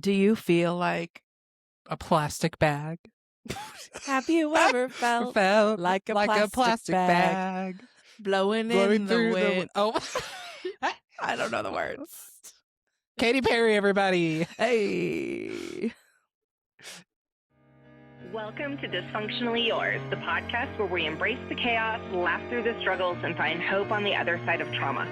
Do you feel like a plastic bag? have you ever felt like a plastic bag blowing in the wind? Oh, I don't know the words. Katy Perry, everybody. Hey. Welcome to Dysfunctionally Yours, the podcast where we embrace the chaos, laugh through the struggles, and find hope on the other side of trauma.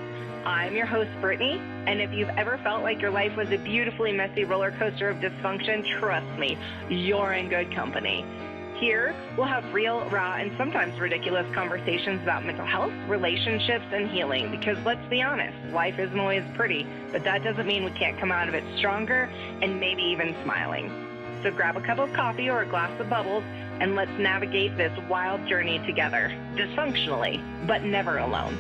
I'm your host, Brittany, and if you've ever felt like your life was a beautifully messy roller coaster of dysfunction, trust me, you're in good company. Here, we'll have real, raw, and sometimes ridiculous conversations about mental health, relationships, and healing, because let's be honest, life isn't always pretty, but that doesn't mean we can't come out of it stronger and maybe even smiling. So grab a cup of coffee or a glass of bubbles, and let's navigate this wild journey together, dysfunctionally, but never alone.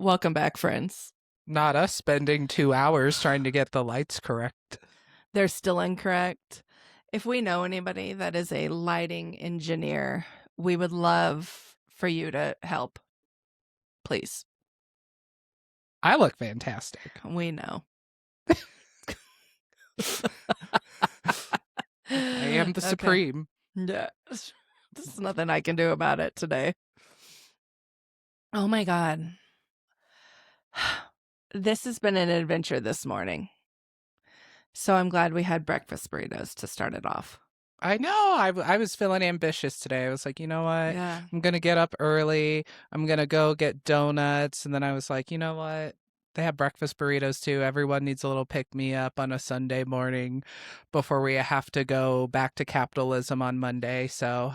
Welcome back, friends. Not us spending 2 hours trying to get the lights correct. They're still incorrect. If we know anybody that is a lighting engineer, we would love for you to help. Please. I look fantastic. We know. I am the supreme. Yeah. There's nothing I can do about it today. Oh my God. This has been an adventure this morning. So I'm glad we had breakfast burritos to start it off. I know. I was feeling ambitious today. I was like, you know what? Yeah. I'm going to get up early. I'm going to go get donuts. And then I was like, you know what? They have breakfast burritos too. Everyone needs a little pick-me-up on a Sunday morning before we have to go back to capitalism on Monday. So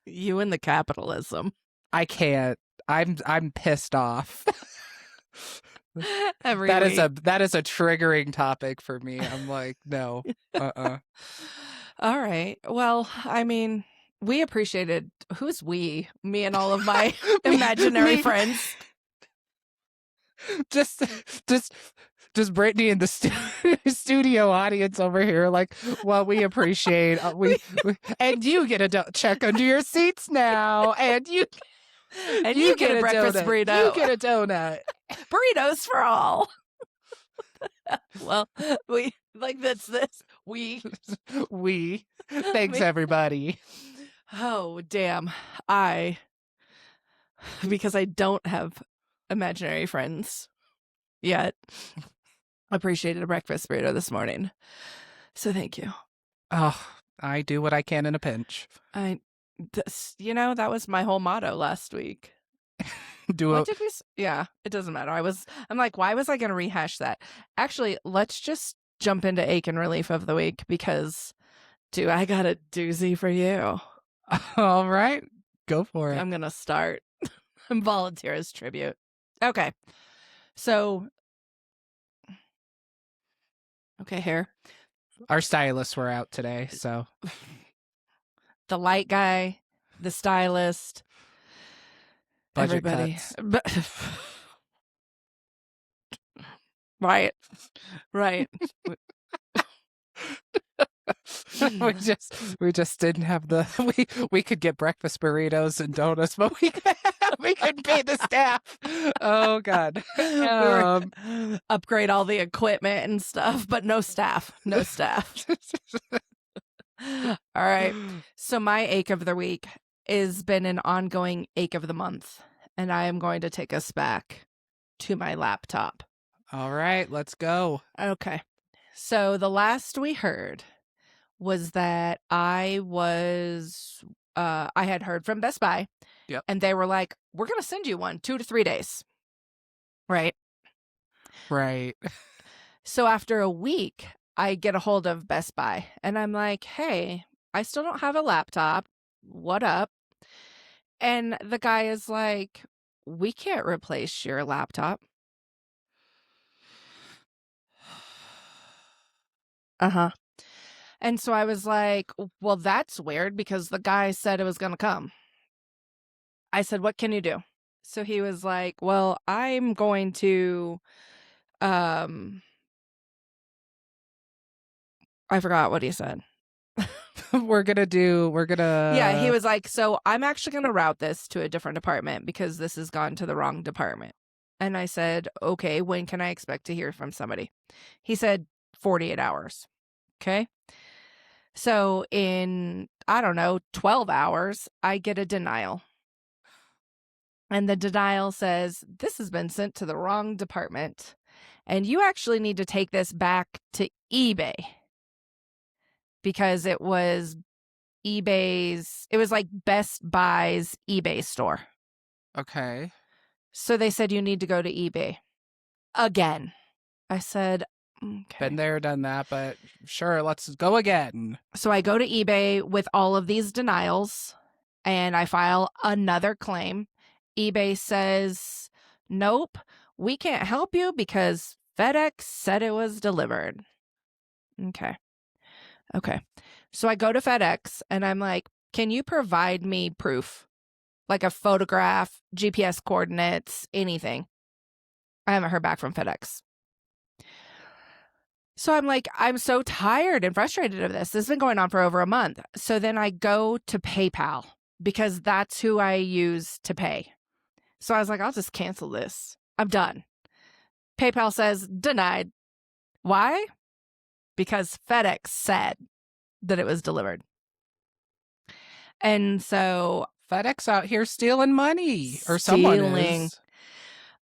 You and the capitalism. I can't. I'm pissed off. Every that week. is a triggering topic for me. I'm like, no. All right. Well, I mean, we appreciated who's we? Me and all of my imaginary friends. Just Brittany and the studio audience over here. Like, well, we appreciate we and you get a check under your seats now, and you get a breakfast donut. burrito. You get a donut. Burritos for all. Well, we like that's this. We. Thanks, everybody. Oh, damn. Because I don't have imaginary friends yet, appreciated a breakfast burrito this morning. So thank you. Oh, I do what I can in a pinch. that was my whole motto last week. Yeah, it doesn't matter. I'm like, why was I going to rehash that? Actually, let's just jump into ache and relief of the week, because I got a doozy for you. All right, go for it. I'm going to start. I'm volunteer as tribute. Okay. So, here. Our stylists were out today, so. The light guy, the stylist, Budget everybody. cuts. Right. we just didn't have we could get breakfast burritos and donuts, but we couldn't pay the staff. Oh God. Upgrade all the equipment and stuff, but no staff. All right. So my ache of the week has been an ongoing ache of the month, and I am going to take us back to my laptop. All right, let's go. Okay. So the last we heard was that I had heard from Best Buy. Yep. And they were like, we're going to send you one 2 to 3 days. Right. So after a week, I get a hold of Best Buy and I'm like, hey, I still don't have a laptop. What up? And the guy is like, we can't replace your laptop. And so I was like, well, that's weird, because the guy said it was going to come. I said, what can you do? So he was like, well, I'm going to, I forgot what he said. we're gonna. Yeah, he was like, so I'm actually going to route this to a different department because this has gone to the wrong department. And I said, okay, when can I expect to hear from somebody? He said 48 hours. Okay. So in, I don't know, 12 hours, I get a denial. And the denial says, this has been sent to the wrong department. And you actually need to take this back to eBay because it was like Best Buy's eBay store. Okay. So they said, you need to go to eBay again. I said, okay. Been there, done that, but sure, let's go again. So I go to eBay with all of these denials and I file another claim. eBay says, nope, we can't help you because FedEx said it was delivered. Okay. So I go to FedEx and I'm like, can you provide me proof? Like a photograph, GPS coordinates, anything. I haven't heard back from FedEx. So I'm like, I'm so tired and frustrated of this. This has been going on for over a month. So then I go to PayPal because that's who I use to pay. So I was like, I'll just cancel this. I'm done. PayPal says denied. Why? Because FedEx said that it was delivered. And so FedEx out here stealing money, or someone is.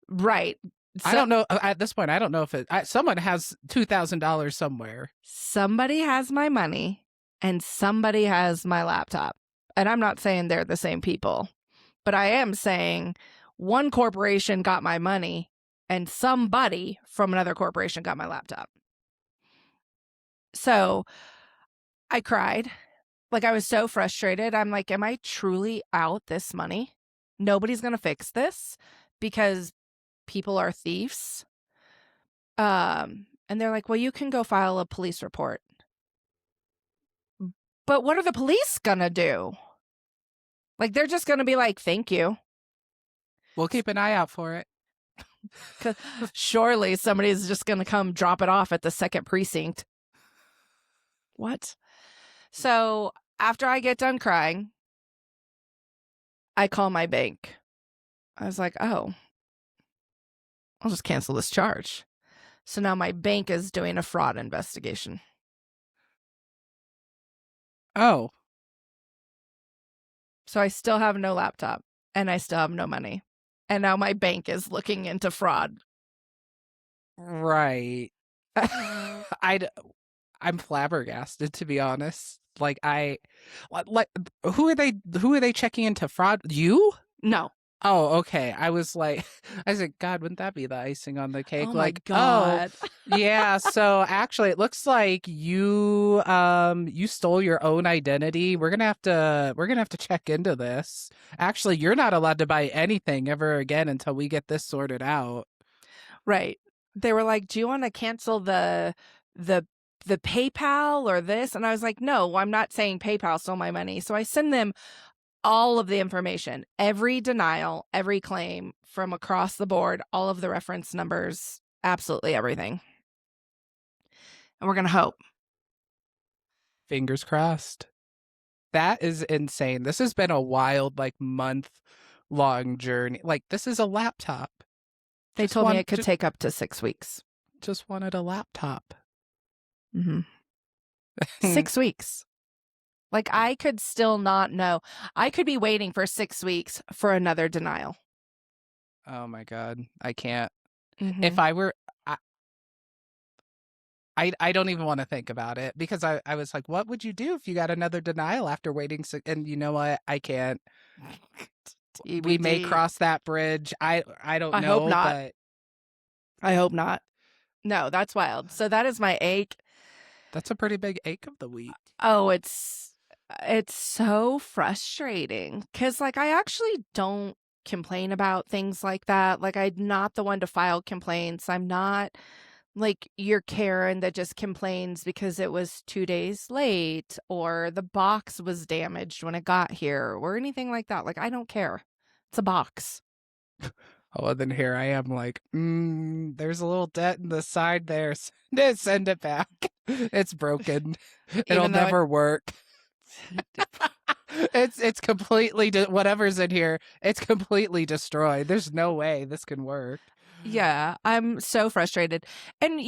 Right. I don't know. At this point, I don't know if someone has $2,000 somewhere. Somebody has my money and somebody has my laptop. And I'm not saying they're the same people, but I am saying one corporation got my money and somebody from another corporation got my laptop. So I cried. Like, I was so frustrated. I'm like, am I truly out this money? Nobody's going to fix this because people are thieves. And they're like, well, you can go file a police report. But what are the police going to do? Like, they're just going to be like, thank you. We'll keep an eye out for it. Surely somebody's just going to come drop it off at the second precinct. What? So after I get done crying, I call my bank. I was like, oh, I'll just cancel this charge. So now my bank is doing a fraud investigation. Oh. So I still have no laptop and I still have no money. And now my bank is looking into fraud. Right. I'm flabbergasted, to be honest. Like, who are they checking into fraud? You? No. Oh, okay. I said, God, wouldn't that be the icing on the cake? Oh my God. Oh, yeah. So actually, it looks like you stole your own identity. We're gonna have to check into this. Actually, you're not allowed to buy anything ever again until we get this sorted out. Right. They were like, do you want to cancel the PayPal or this? And I was like, no, I'm not saying PayPal stole my money. So I send them all of the information, every denial, every claim from across the board, all of the reference numbers, absolutely everything. And we're going to hope. Fingers crossed. That is insane. This has been a wild, month-long journey. Like, this is a laptop. They told me it could take up to 6 weeks. Just wanted a laptop. Mm-hmm. 6 weeks. Like, I could still not know. I could be waiting for 6 weeks for another denial. Oh my God. I can't. Mm-hmm. If I were, I don't even want to think about it, because I was like, what would you do if you got another denial after waiting? And you know what? I can't. We may cross that bridge. I don't know. I hope not. But I hope not. No, that's wild. So that is my ache. That's a pretty big ache of the week. Oh, it's so frustrating because, like, I actually don't complain about things like that. Like, I'm not the one to file complaints. I'm not like your Karen that just complains because it was 2 days late or the box was damaged when it got here or anything like that. Like, I don't care. It's a box. Oh, and then here I am like, there's a little dent in the side there. Send it back. It's broken. It'll never work. It's completely whatever's in here. It's completely destroyed. There's no way this can work. Yeah, I'm so frustrated. And,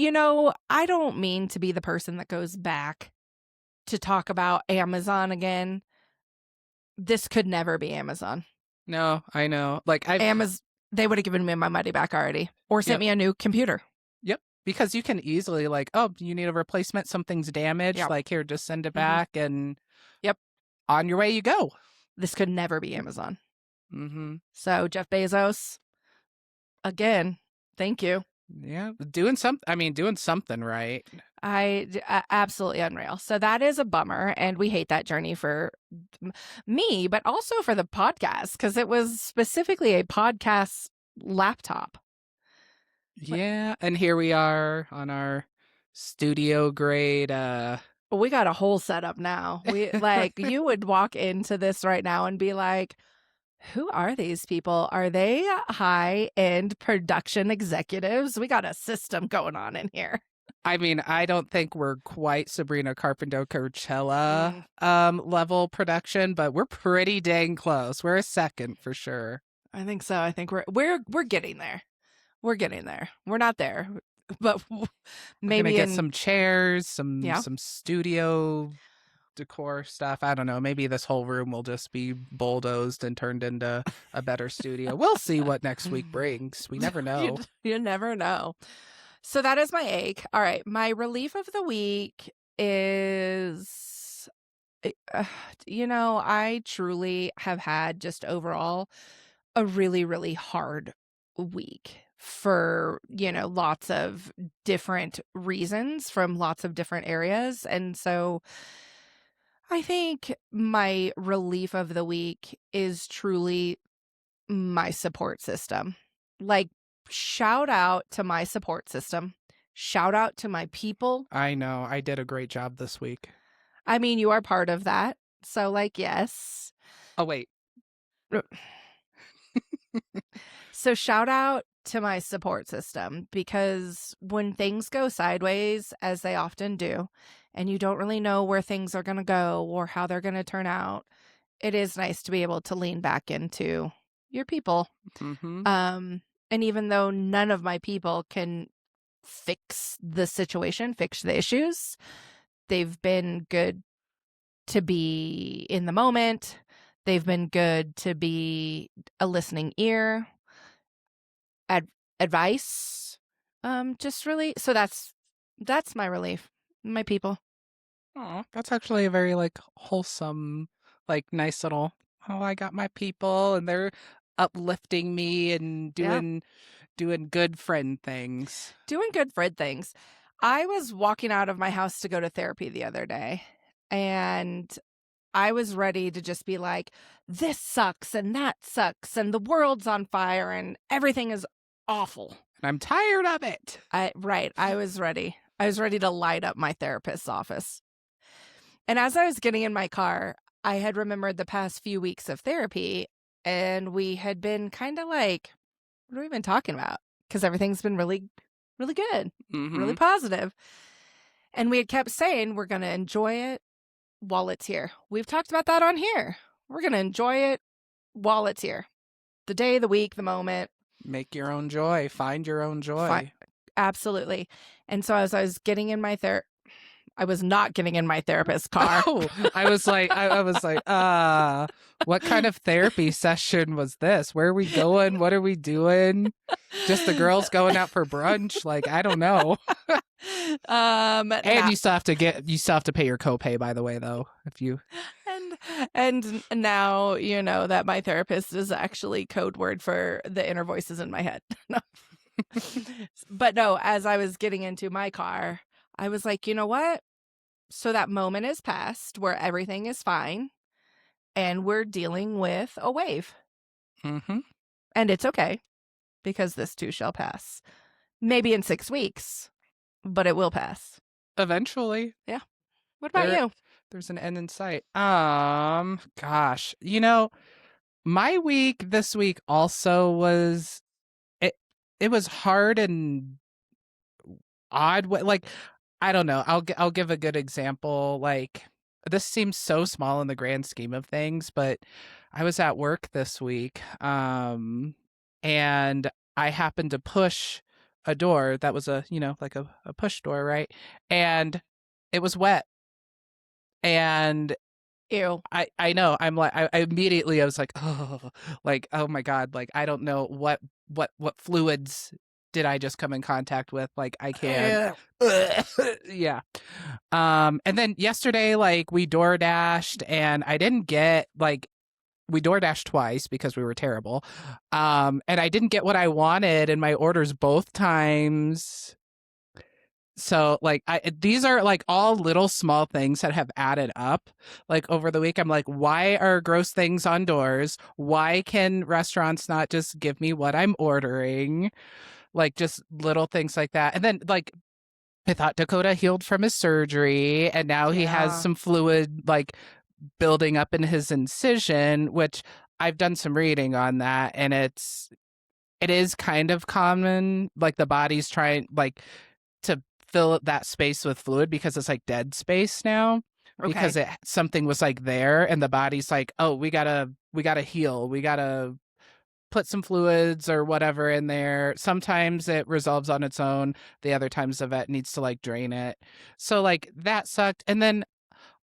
I don't mean to be the person that goes back to talk about Amazon again. This could never be Amazon. No, I know. Like They would have given me my money back already or sent Yep. me a new computer. Yep. Because you can easily you need a replacement, something's damaged, Yep. here, just send it back and Yep. on your way you go. This could never be Amazon. Mm-hmm. So Jeff Bezos, again, thank you. Yeah, doing something right. Absolutely unreal. So that is a bummer, and we hate that journey for me, but also for the podcast, because it was specifically a podcast laptop. Yeah, and here we are on our studio grade. We got a whole setup now. We you would walk into this right now and be like, who are these people? Are they high-end production executives? We got a system going on in here. I mean, I don't think we're quite Sabrina Carpenter Coachella level production, but we're pretty dang close. We're a second for sure. I think so. I think we're getting there. We're getting there. We're not there, but maybe get some chairs, some Yeah. some studio decor stuff. I don't know. Maybe this whole room will just be bulldozed and turned into a better studio. We'll see what next week brings. We never know. You never know. So that is my ache. All right. My relief of the week is, I truly have had just overall a really, really hard week for, lots of different reasons from lots of different areas. And so I think my relief of the week is truly my support system. Shout out to my support system. Shout out to my people. I know. I did a great job this week. I mean, you are part of that. So, yes. Oh, wait. So, shout out to my support system, because when things go sideways, as they often do, and you don't really know where things are going to go or how they're going to turn out, it is nice to be able to lean back into your people. Mm-hmm. And even though none of my people can fix the situation, fix the issues, they've been good to be in the moment. They've been good to be a listening ear, advice. Just really, so that's my relief, my people. Oh, that's actually a very wholesome, nice little, I got my people and they're uplifting me and doing good friend things. Doing good friend things. I was walking out of my house to go to therapy the other day, and I was ready to just be like, this sucks and that sucks and the world's on fire and everything is awful. And I'm tired of it. I was ready. I was ready to light up my therapist's office. And as I was getting in my car, I had remembered the past few weeks of therapy, and we had been kind of like, what are we even talking about? Because everything's been really, really good, really positive. And we had kept saying we're going to enjoy it while it's here. We've talked about that on here. We're going to enjoy it while it's here. The day, the week, the moment. Make your own joy. Find your own joy. Absolutely. And so as I was getting in my I was not getting in my therapist's car. Oh, I was like, what kind of therapy session was this? Where are we going? What are we doing? Just the girls going out for brunch? I don't know. And you still have to pay your copay, by the way, though, if you. And now you know that my therapist is actually code word for the inner voices in my head. No. But no, as I was getting into my car, I was like, you know what? So that moment is past where everything is fine and we're dealing with a wave. Mm-hmm. And it's okay, because this too shall pass. Maybe in 6 weeks, but it will pass. Eventually. Yeah. What about you? There's an end in sight. Gosh, my week this week also was, it was hard and odd. I don't know. I'll give a good example. this seems so small in the grand scheme of things, but I was at work this week, and I happened to push a door that was like a push door, right? And it was wet. And Ew. I know. I'm like I immediately I was like, oh my God, like I don't know what fluids did I just come in contact with? Like I can't. Yeah. And then yesterday, like we door dashed and I didn't get like we door dashed twice because we were terrible. And I didn't get what I wanted in my orders both times. So like these are like all little small things that have added up like over the week. I'm like, why are gross things on doors? Why can restaurants not just give me what I'm ordering? Like just little things like that. And then like I thought Dakota healed from his surgery and now he has Yeah. some fluid like building up in his incision, which I've done some reading on that and it is kind of common. Like the body's trying like to fill that space with fluid because it's like dead space now because something was like there and the body's like, oh, we gotta heal, we gotta put some fluids or whatever in there. Sometimes it resolves on its own, the other times the vet needs to like drain it. So like that sucked. And then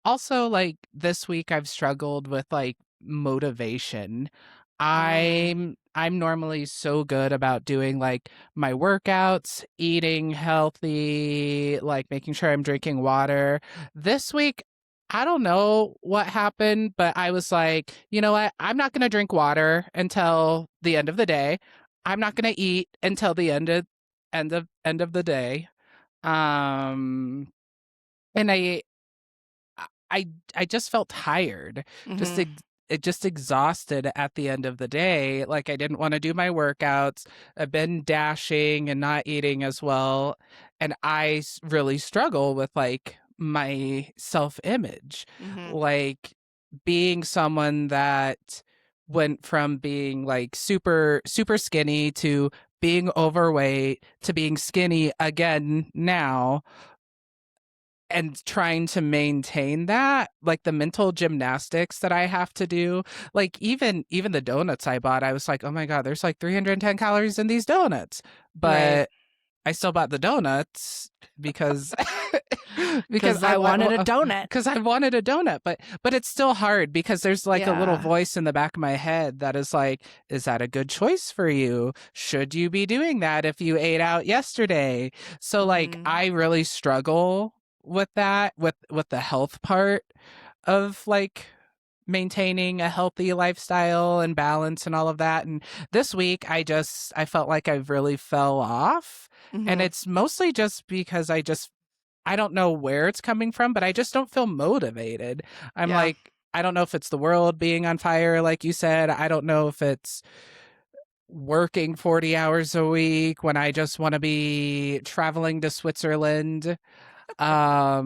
also like this week I've struggled with like motivation. I'm normally so good about doing like my workouts, eating healthy, like making sure I'm drinking water. This week I don't know what happened, but I was like, you know what? I'm not going to drink water until the end of the day. I'm not going to eat until the end of the day. Um and I just felt tired, just just exhausted at the end of the day. Like I didn't want to do my workouts. I've been dashing and not eating as well, and I really struggle with like my self-image, like being someone that went from being like super super skinny to being overweight to being skinny again now and trying to maintain that, like the mental gymnastics that I have to do. Like even the donuts I bought, I was like, oh my God, there's like 310 calories in these donuts, but I still bought the donuts because because I wanted a donut. Because I wanted a donut, but it's still hard because there's like a little voice in the back of my head that is like, is that a good choice for you? Should you be doing that if you ate out yesterday? So like I really struggle with that, with the health part of like maintaining a healthy lifestyle and balance and all of that. And this week I felt like I really fell off. And it's mostly just because I don't know where it's coming from, but I just don't feel motivated. I'm like, I don't know if it's the world being on fire, like you said. I don't know if it's working 40 hours a week when I just want to be traveling to Switzerland. I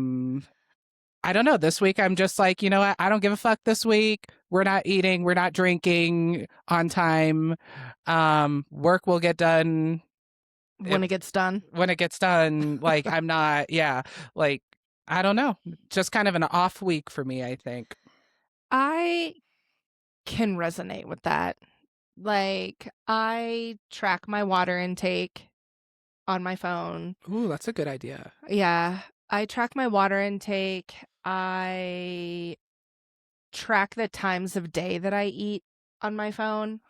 don't know. This week I'm just like, you know what? I don't give a fuck this week. We're not eating, we're not drinking on time. Work will get done when it gets done. When it gets done. Like I'm not, like I don't know. Just kind of an off week for me, I think. I can resonate with that. Like I track my water intake on my phone. Ooh, that's a good idea. Yeah. I track my water intake. I track the times of day that I eat on my phone.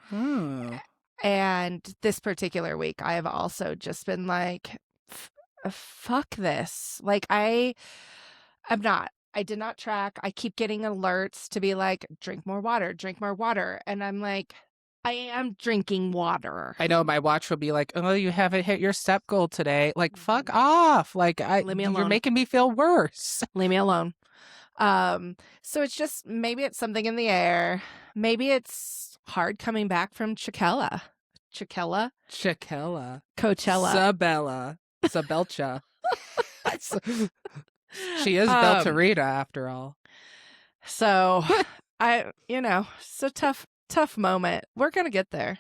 And this particular week, I have also just been like, fuck this. Like I did not track. I keep getting alerts to be like, drink more water. And I'm like, I am drinking water. I know my watch will be like, oh, you haven't hit your step goal today. Like, fuck off. Like, you're making me feel worse. Leave me alone. So it's just, maybe it's something in the air. Maybe it's hard coming back from Coachella. Sabelcha. She is Belterita after all. So it's a tough moment. We're going to get there.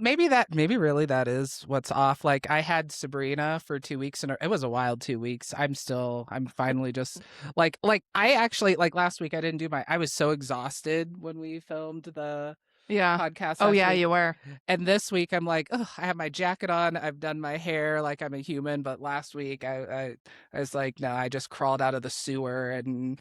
maybe really that is what's off. Like I had Sabrina for 2 weeks and it was a wild 2 weeks. I'm finally just like I actually like last week I didn't do I was so exhausted when we filmed the Yeah. podcast Oh, last yeah, week. you were. And this week I'm like, oh, I have my jacket on. I've done my hair like I'm a human. But last week I was like, no, I just crawled out of the sewer and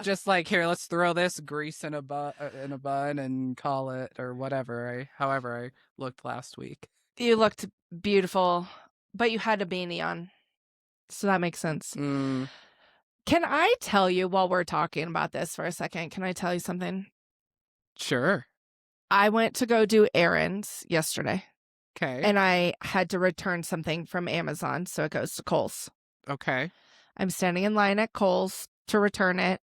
just like here, let's throw this grease in a bun and call it or whatever. However I looked last week. You looked beautiful, but you had a beanie on. So that makes sense. Mm, Can I tell you while we're talking about this for a second? Can I tell you something? sure. I went to go do errands yesterday Okay. and I had to return something from Amazon. So it goes to Kohl's. Okay. I'm standing in line at Kohl's to return it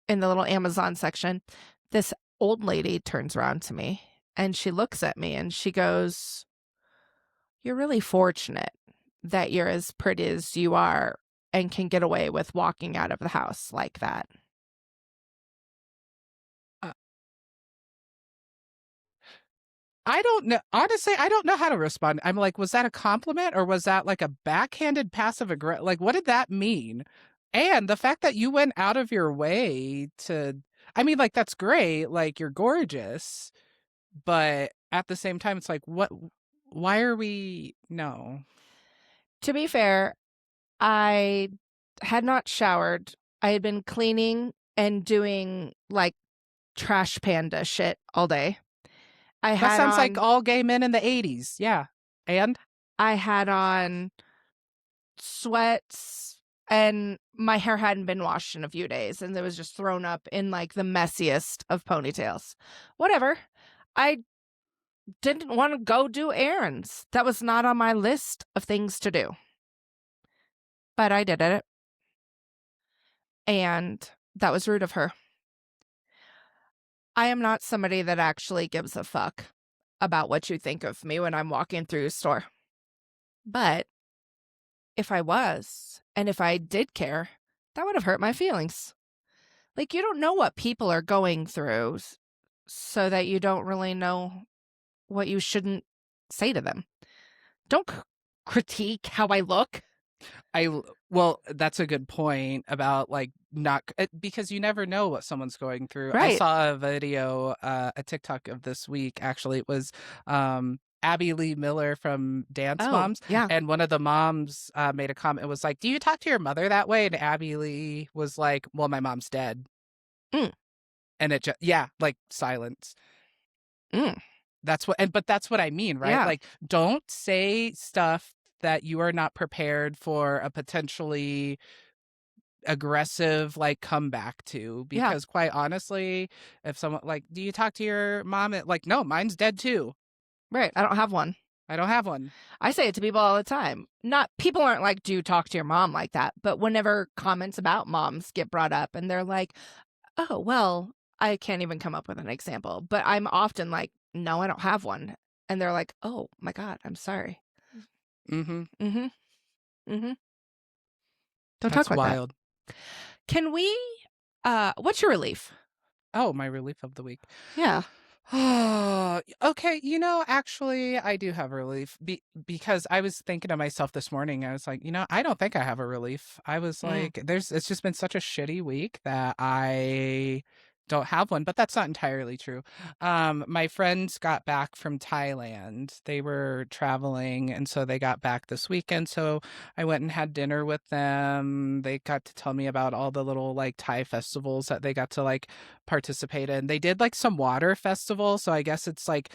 in the little Amazon section. This old lady turns around to me and she looks at me and she goes, "You're really fortunate that you're as pretty as you are and can get away with walking out of the house like that." I don't know. Honestly, I don't know how to respond. I'm like, was that a compliment or was that like a backhanded passive aggressive? Like, what did that mean? And the fact that you went out of your way to, I mean, like, that's great. Like, you're gorgeous. But at the same time, it's like, why are we, no. To be fair, I had not showered. I had been cleaning and doing like trash panda shit all day. That sounds like all gay men in the 80s. Yeah. And I had on sweats and my hair hadn't been washed in a few days and it was just thrown up in like the messiest of ponytails. Whatever. I didn't want to go do errands. That was not on my list of things to do. But I did it. And that was rude of her. I am not somebody that actually gives a fuck about what you think of me when I'm walking through a store. But if I was, and if I did care, that would have hurt my feelings. Like, you don't know what people are going through, so that you don't really know what you shouldn't say to them. Don't critique how I look. Well, that's a good point about like not because you never know what someone's going through. I Right. saw a video, a TikTok of this week. Actually, it was Abby Lee Miller from Dance Moms. Yeah. And one of the moms made a comment. It was like, "Do you talk to your mother that way?" And Abby Lee was like, "Well, my mom's dead." Mm. And it just, yeah, like silence. Mm. But that's what I mean, right? Yeah. Like, don't say stuff that you are not prepared for a potentially aggressive like comeback to, because quite honestly, if someone like, do you talk to your mom? Like, no, mine's dead too. Right. I don't have one. I don't have one. I say it to people all the time. People aren't like, "Do you talk to your mom like that?" But whenever comments about moms get brought up and they're like, "Oh, well," I can't even come up with an example, but I'm often like, "No, I don't have one." And they're like, "Oh my God, I'm sorry." Mm-hmm. Mm-hmm. Mm-hmm. Don't That's talk like wild. that. Can we, what's your relief? Oh, my relief of the week. Yeah. Okay, actually, I do have a relief because I was thinking to myself this morning. I was like, I don't think I have a relief. I was like, it's just been such a shitty week that I don't have one, but that's not entirely true. My friends got back from Thailand. They were traveling, and so they got back this weekend. So I went and had dinner with them. They got to tell me about all the little like Thai festivals that they got to like participate in. They did like some water festival, so I guess it's like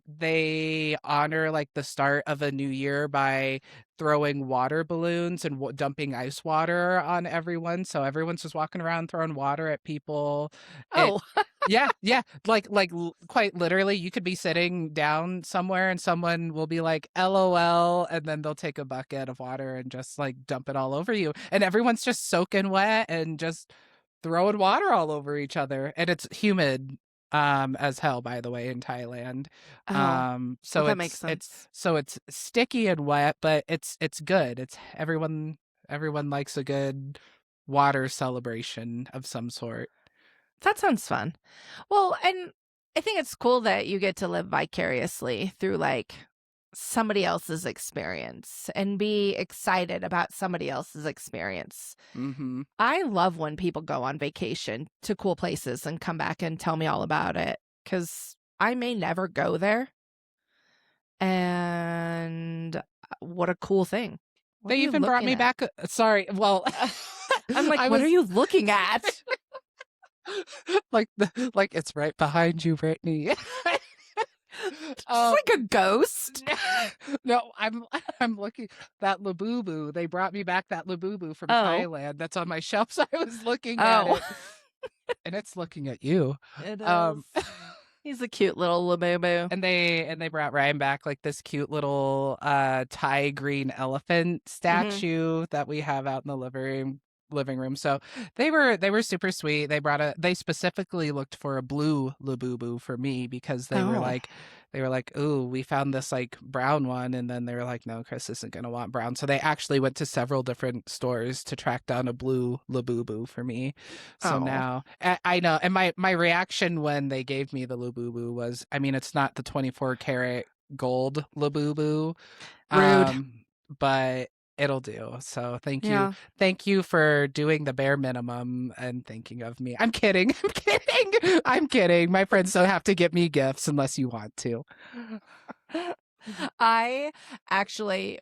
they honor like the start of a new year by throwing water balloons and dumping ice water on everyone. So everyone's just walking around throwing water at people. Oh. Yeah. Like quite literally, you could be sitting down somewhere and someone will be like, LOL, and then they'll take a bucket of water and just like dump it all over you. And everyone's just soaking wet and just throwing water all over each other. And it's humid as hell, by the way, in Thailand. So that makes sense. It's sticky and wet, but it's good. It's everyone likes a good water celebration of some sort. That sounds fun. Well, and I think it's cool that you get to live vicariously through like somebody else's experience and be excited about somebody else's experience. Mm-hmm. I love when people go on vacation to cool places and come back and tell me all about it, because I may never go there. And what a cool thing. What They are you even brought looking me at? back. Sorry. Well, I'm like, I what was are you looking at? like it's right behind you, Brittany. Just like a ghost. No, I'm looking that Labubu. They brought me back that Labubu from Oh. Thailand. That's on my shelf. So I was looking at Oh, it, and it's looking at you. it Um, is. He's a cute little Labubu. and they brought Ryan back like this cute little Thai green elephant statue that we have out in the living room. So they were super sweet. They specifically looked for a blue Labubu for me because they were Oh. like, ooh, we found this like brown one, and then they were like, no, Chris isn't gonna want brown. So they actually went to several different stores to track down a blue Labubu for me. So Oh. now I know, and my reaction when they gave me the Labubu was, I mean, it's not the 24 karat gold Labubu, Rude. but it'll do. So thank you. Yeah. Thank you for doing the bare minimum and thinking of me. I'm kidding. I'm kidding. I'm kidding. My friends don't have to get me gifts unless you want to. I actually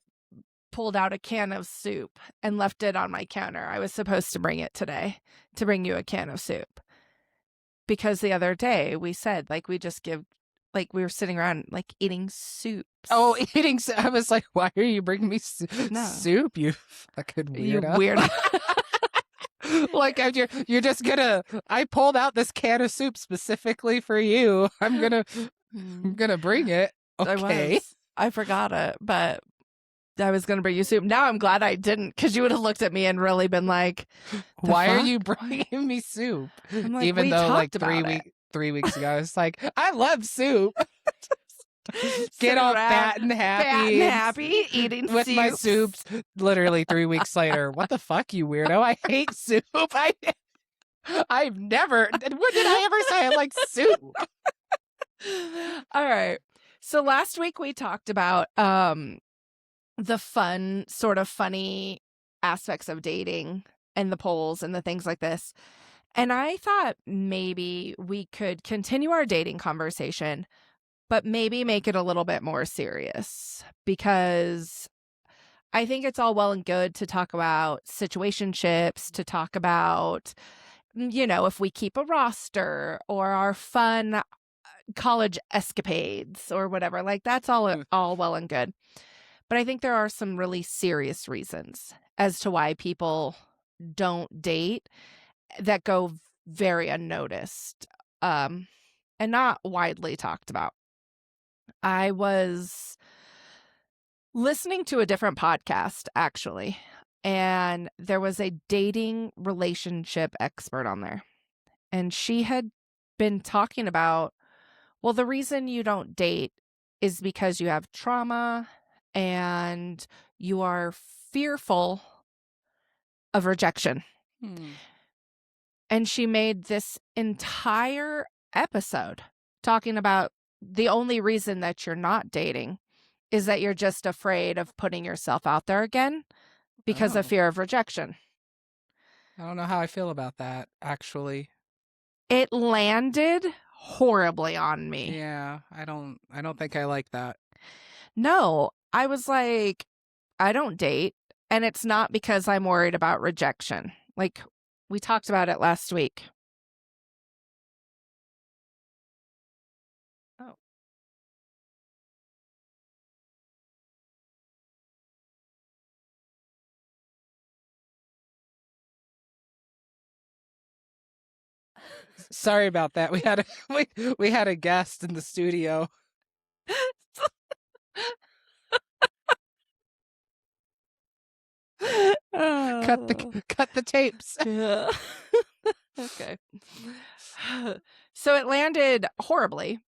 pulled out a can of soup and left it on my counter. I was supposed to bring it today, to bring you a can of soup. Because the other day we said, like, we just give, like, we were sitting around, like, eating soup. Oh, eating. I was like, why are you bringing me No. soup? You fucking You weirdo. weirdo. Like, you're just gonna. I pulled out this can of soup specifically for you. I'm gonna bring it. Okay. I forgot it, but I was going to bring you soup. Now I'm glad I didn't, because you would have looked at me and really been like, why are fuck? you bringing me soup? I'm like, Even we though like talked about it. 3 weeks ago I was like, I love soup. Get Sit all around, fat and happy eating with my soups. Literally 3 weeks later, what the fuck, you weirdo? I hate soup. I've never. When did I ever say I like soup? All right. So last week we talked about the fun, sort of funny aspects of dating and the polls and the things like this. And I thought maybe we could continue our dating conversation, but maybe make it a little bit more serious, because I think it's all well and good to talk about situationships, to talk about, you know, if we keep a roster or our fun college escapades or whatever. Like, that's all well and good. But I think there are some really serious reasons as to why people don't date that go very unnoticed, and not widely talked about. I was listening to a different podcast, actually, and there was a dating relationship expert on there. And she had been talking about, well, the reason you don't date is because you have trauma and you are fearful of rejection. And she made this entire episode talking about the only reason that you're not dating is that you're just afraid of putting yourself out there again because of fear of rejection. I don't know how I feel about that, actually. It landed horribly on me. Yeah, I don't think I like that. No, I was like, I don't date, and it's not because I'm worried about rejection. Like, we talked about it last week. Oh. Sorry about that. We had a guest in the studio. Cut the tapes. Yeah. Okay. So it landed horribly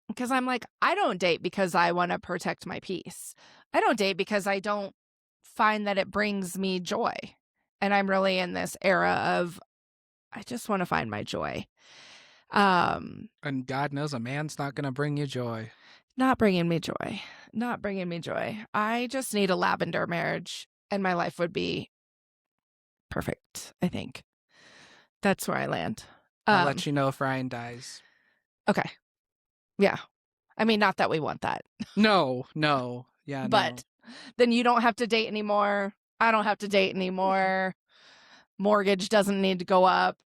because I'm like, I don't date because I want to protect my peace. I don't date because I don't find that it brings me joy. And I'm really in this era of, I just want to find my joy. And God knows a man's not going to bring you joy. Not bringing me joy. Not bringing me joy. I just need a lavender marriage and my life would be perfect, I think. That's where I land. I'll let you know if Ryan dies. Okay. Yeah. I mean, not that we want that. No. Yeah, but then you don't have to date anymore. I don't have to date anymore. Mortgage doesn't need to go up.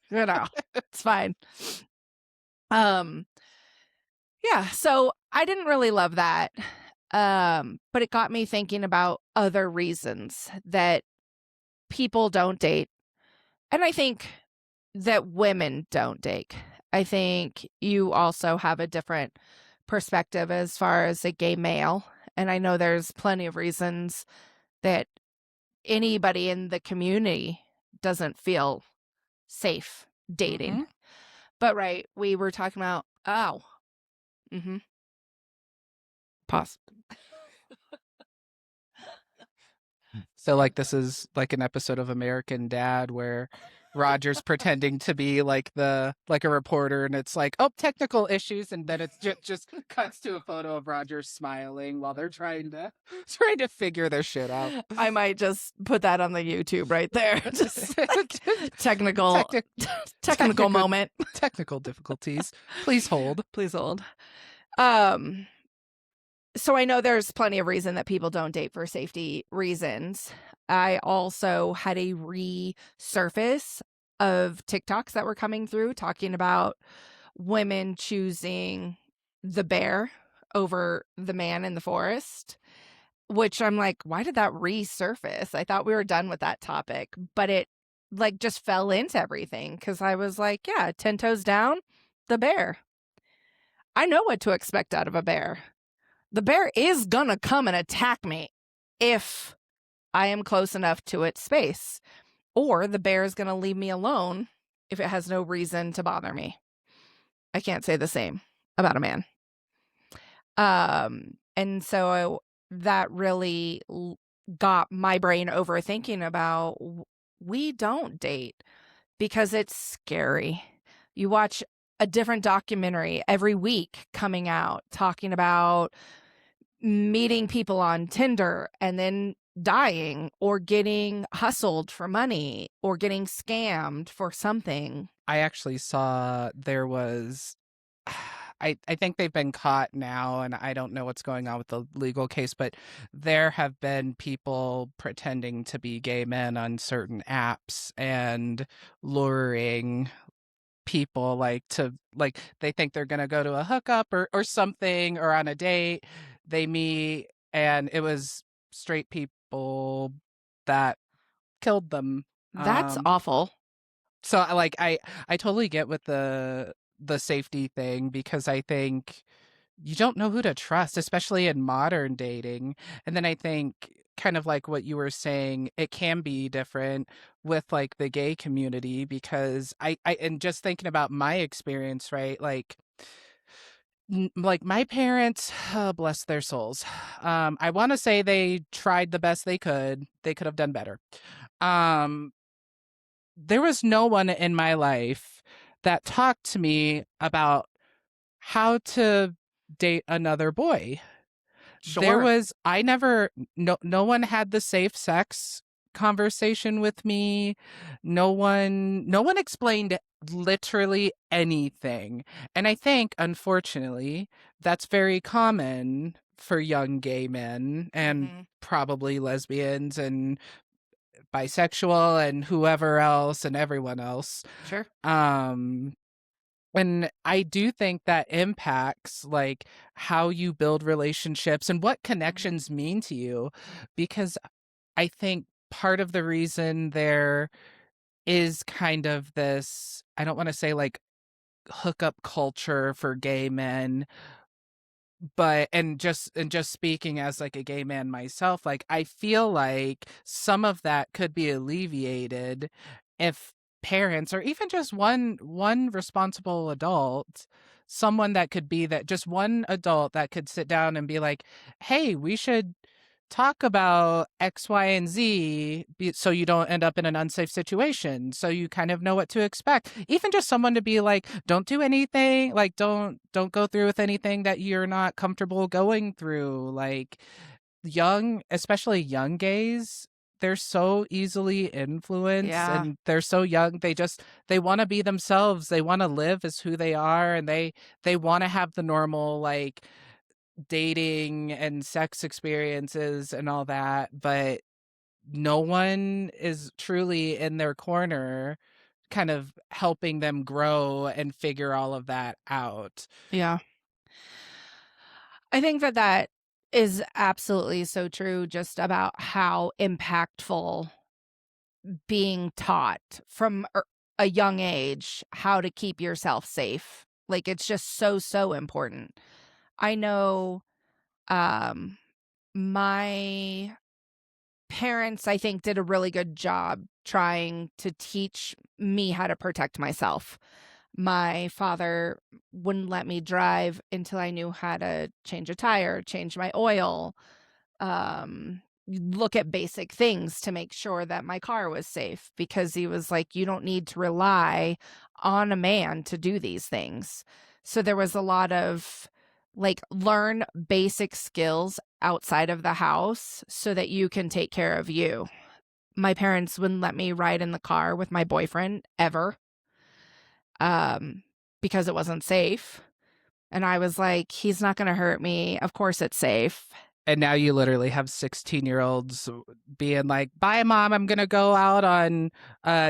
You know, it's fine. Yeah, so I didn't really love that. But it got me thinking about other reasons that people don't date. And I think that women don't date. I think you also have a different perspective as far as a gay male. And I know there's plenty of reasons that anybody in the community doesn't feel safe dating. Mm-hmm. But right, we were talking about, pause. So like this is like an episode of American Dad where Roger's pretending to be like a reporter, and it's like, oh, technical issues, and then it's just cuts to a photo of Roger smiling while they're trying to figure their shit out. I might just put that on the YouTube right there. Just like technical moment. Technical difficulties. Please hold. Please hold. So I know there's plenty of reason that people don't date for safety reasons. I also had a resurface of TikToks that were coming through talking about women choosing the bear over the man in the forest, which I'm like, why did that resurface? I thought we were done with that topic, but it like just fell into everything because I was like, yeah, 10 toes down, the bear. I know what to expect out of a bear. The bear is gonna come and attack me if I am close enough to its space. Or the bear is gonna leave me alone if it has no reason to bother me. I can't say the same about a man. And so that really got my brain overthinking about we don't date because it's scary. You watch a different documentary every week coming out talking about meeting people on Tinder and then dying or getting hustled for money or getting scammed for something. I actually saw there was I think they've been caught now, and I don't know what's going on with the legal case, but there have been people pretending to be gay men on certain apps and luring people they think they're gonna go to a hookup or something or on a date. They meet and it was straight people that killed them. That's awful. So I totally get with the safety thing because I think you don't know who to trust, especially in modern dating. And then I think kind of like what you were saying, it can be different with like the gay community because I and just thinking about my experience, right? Like my parents, bless their souls. I want to say they tried the best they could. They could have done better. There was no one in my life that talked to me about how to date another boy. Sure. No one had the safe sex conversation with me. No one explained literally anything. And I think, unfortunately, that's very common for young gay men and probably lesbians and bisexual and whoever else and everyone else. Sure. And I do think that impacts like how you build relationships and what connections mean to you, because I think part of the reason there is kind of this, I don't want to say like hookup culture for gay men, but and just speaking as like a gay man myself, like I feel like some of that could be alleviated if parents or even just one responsible adult, someone that could be that just one adult that could sit down and be like, hey, we should talk about X, Y, and Z so you don't end up in an unsafe situation. So you kind of know what to expect. Even just someone to be like, don't do anything, like don't go through with anything that you're not comfortable going through. Like especially young gays, they're so easily influenced Yeah. and they're so young. They want to be themselves. They want to live as who they are, and they want to have the normal like dating and sex experiences and all that, but no one is truly in their corner kind of helping them grow and figure all of that out. Yeah. I think that that is absolutely so true, just about how impactful being taught from a young age how to keep yourself safe. Like, it's just so, so important. I know um, my parents, I think, did a really good job trying to teach me how to protect myself. My father wouldn't let me drive until I knew how to change a tire, change my oil, look at basic things to make sure that my car was safe, because he was like, you don't need to rely on a man to do these things. So there was a lot of like, learn basic skills outside of the house so that you can take care of you. My parents wouldn't let me ride in the car with my boyfriend ever, because it wasn't safe. And I was like, he's not going to hurt me. Of course it's safe. And now you literally have 16-year-olds being like, bye, Mom, I'm going to go out on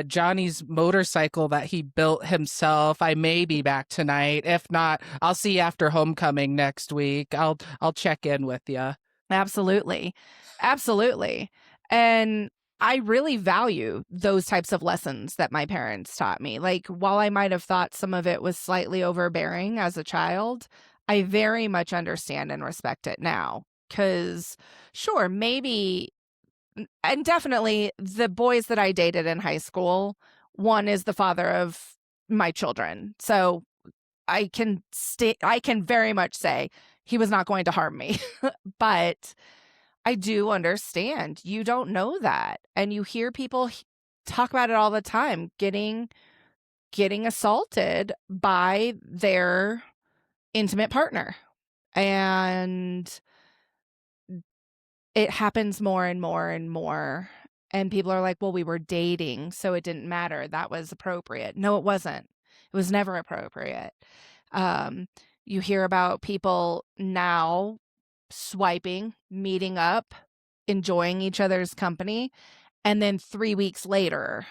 Johnny's motorcycle that he built himself. I may be back tonight. If not, I'll see you after homecoming next week. I'll check in with you. Absolutely. Absolutely. And I really value those types of lessons that my parents taught me. Like, while I might have thought some of it was slightly overbearing as a child, I very much understand and respect it now. Because, sure, maybe, and definitely the boys that I dated in high school, one is the father of my children. So I can very much say he was not going to harm me. But I do understand you don't know that. And you hear people talk about it all the time, getting assaulted by their intimate partner. And it happens more and more and more. And people are like, well, we were dating, so it didn't matter. That was appropriate. No, it wasn't. It was never appropriate. You hear about people now swiping, meeting up, enjoying each other's company, and then 3 weeks later,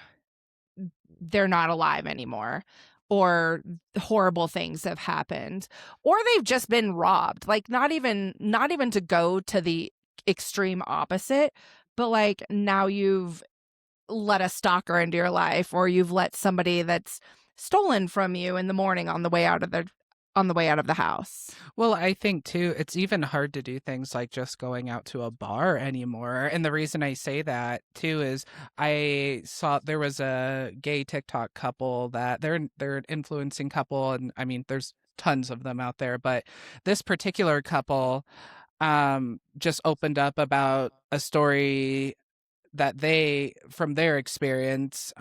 they're not alive anymore, or horrible things have happened, or they've just been robbed. Like, not even to go to the extreme opposite, but like, now you've let a stalker into your life, or you've let somebody that's stolen from you in the morning on the way out of the house. Well, I think too, it's even hard to do things like just going out to a bar anymore. And the reason I say that too is I saw there was a gay TikTok couple that they're an influencing couple, and I mean there's tons of them out there, but this particular couple just opened up about a story that from their experience,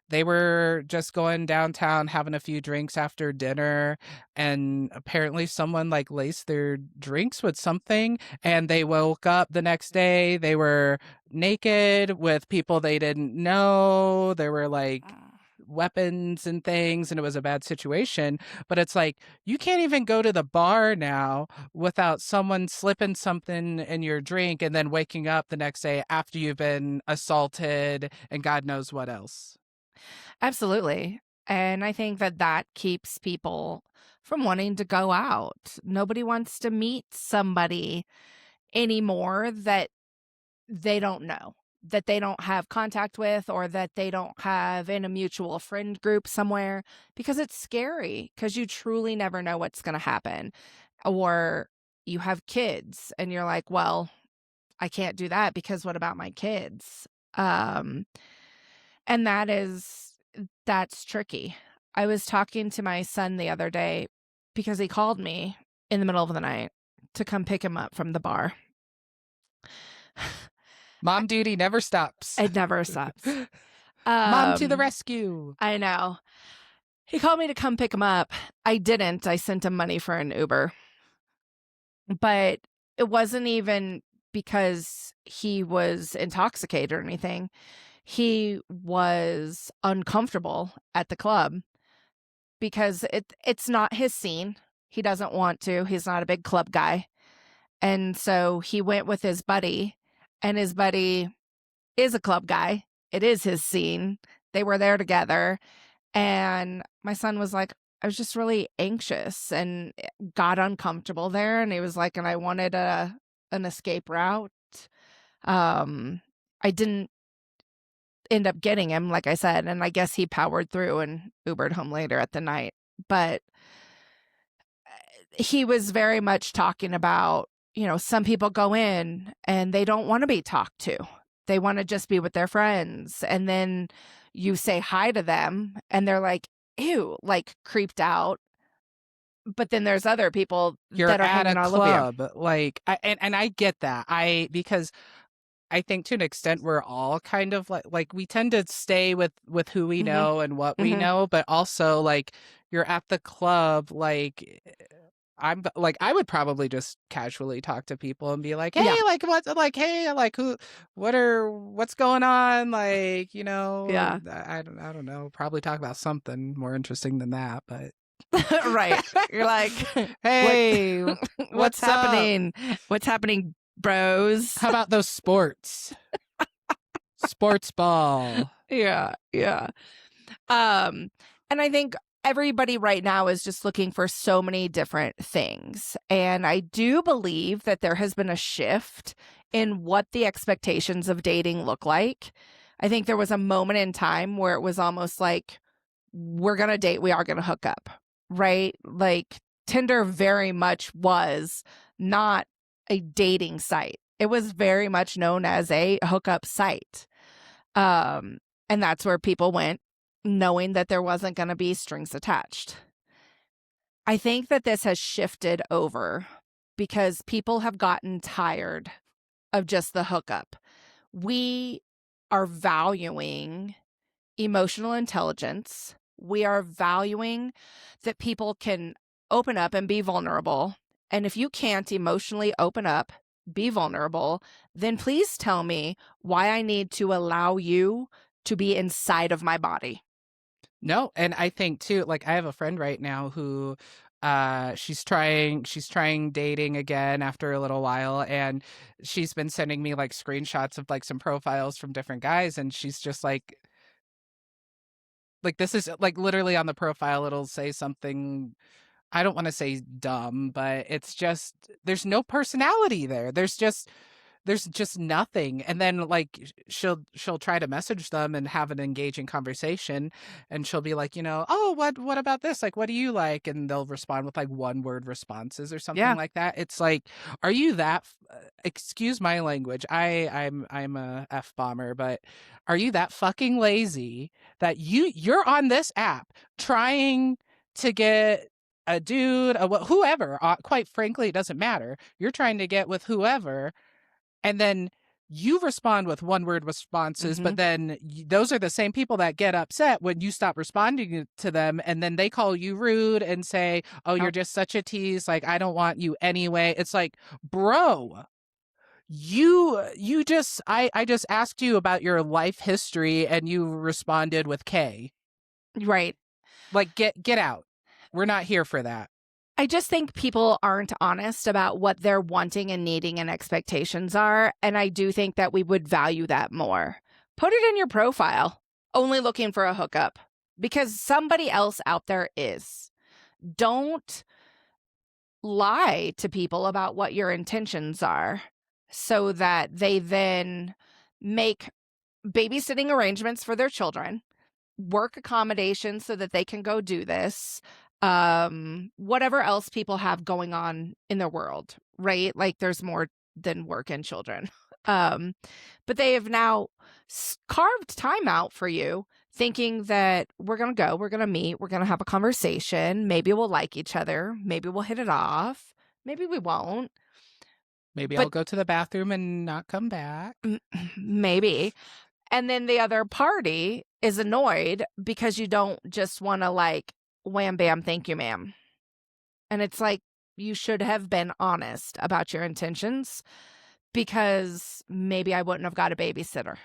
they were just going downtown having a few drinks after dinner, and apparently someone like laced their drinks with something, and they woke up the next day, they were naked with people they didn't know. There were like weapons and things, and it was a bad situation. But it's like, you can't even go to the bar now without someone slipping something in your drink and then waking up the next day after you've been assaulted and God knows what else. Absolutely. And I think that that keeps people from wanting to go out. Nobody wants to meet somebody anymore that they don't know, that they don't have contact with, or that they don't have in a mutual friend group somewhere, because it's scary, because you truly never know what's going to happen. Or you have kids and you're like, well, I can't do that because what about my kids? And that's tricky. I was talking to my son the other day because he called me in the middle of the night to come pick him up from the bar. Mom duty never stops. It never stops. Mom to the rescue. I know. He called me to come pick him up. I didn't. I sent him money for an Uber. But it wasn't even because he was intoxicated or anything. He was uncomfortable at the club because it's not his scene. He doesn't want to. He's not a big club guy. And so he went with his buddy, and his buddy is a club guy. It is his scene. They were there together. And my son was like, I was just really anxious and got uncomfortable there. And he was like, and I wanted an escape route. I didn't end up getting him, like I said, and I guess he powered through and Ubered home later at the night. But he was very much talking about, some people go in and they don't want to be talked to. They want to just be with their friends. And then you say hi to them and they're like, ew, like creeped out. But then there's other people You're that are at hanging a all over you. club, like, and I get that. Because I think to an extent we're all kind of like we tend to stay with who we know and what we know, but also like you're at the club, like I'm like I would probably just casually talk to people and be like, hey, like what, like hey, like what's going on, like Yeah. I don't know, probably talk about something more interesting than that, but Right. You're like, hey, what's happening? What's happening, bros? How about those sports? Sports ball. Yeah. And I think everybody right now is just looking for so many different things. And I do believe that there has been a shift in what the expectations of dating look like. I think there was a moment in time where it was almost like, we're going to date, we are going to hook up, right? Like Tinder very much was not a dating site. It was very much known as a hookup site. And that's where people went, knowing that there wasn't going to be strings attached. I think that this has shifted over because people have gotten tired of just the hookup. We are valuing emotional intelligence. We are valuing that people can open up and be vulnerable. And if you can't emotionally open up, be vulnerable, then please tell me why I need to allow you to be inside of my body. No, and I think too, like I have a friend right now who she's trying dating again after a little while, and she's been sending me like screenshots of like some profiles from different guys, and she's just like this is like literally on the profile it'll say something, I don't want to say dumb, but it's just there's no personality there. There's just nothing. And then like she'll try to message them and have an engaging conversation, and she'll be like, oh, what about this, like what do you like, and they'll respond with like one word responses or something like that. It's like, are you that excuse my language, I'm a F bomber, but are you that fucking lazy that you're on this app trying to get a dude, whoever, quite frankly it doesn't matter, you're trying to get with whoever, and then you respond with one-word responses, but then those are the same people that get upset when you stop responding to them, and then they call you rude and say, oh, you're just such a tease, like, I don't want you anyway. It's like, bro, you just, I just asked you about your life history, and you responded with K. Right. Like, get out. We're not here for that. I just think people aren't honest about what they're wanting and needing and expectations are. And I do think that we would value that more. Put it in your profile, only looking for a hookup, because somebody else out there is. Don't lie to people about what your intentions are so that they then make babysitting arrangements for their children, work accommodations so that they can go do this. Whatever else people have going on in their world, right? Like there's more than work and children. But they have now carved time out for you, thinking that we're going to go, we're going to meet, we're going to have a conversation. Maybe we'll like each other. Maybe we'll hit it off. Maybe we won't. Maybe But I'll go to the bathroom and not come back. maybe. And then the other party is annoyed because you don't just want to like, wham, bam, thank you, ma'am. And it's like, you should have been honest about your intentions because maybe I wouldn't have got a babysitter.